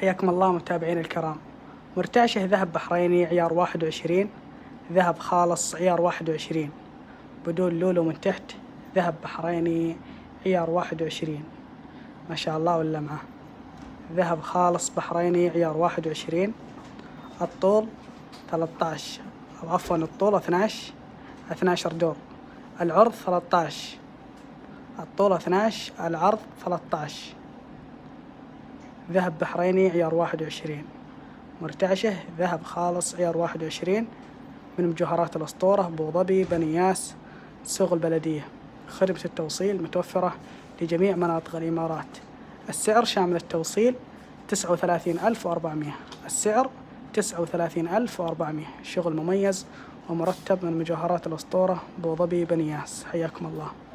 حياكم الله متابعين الكرام. مرتعشة ذهب بحريني عيار 21، ذهب خالص عيار 21 بدون لولو من تحت. ذهب بحريني عيار 21 ما شاء الله واللمعة. ذهب خالص بحريني عيار 21. الطول 13 أو عفوا الطول 12 دور. العرض 13. الطول 12 العرض 13. ذهب بحريني عيار 21 مرتعشة ذهب خالص عيار 21 من مجوهرات الأسطورة بأبو ظبي بني ياس سوق البلدية. خدمة التوصيل متوفرة لجميع مناطق الإمارات. السعر شامل التوصيل 39,400. السعر 39,400. شغل مميز ومرتب من مجوهرات الأسطورة بأبو ظبي بني ياس. حياكم الله.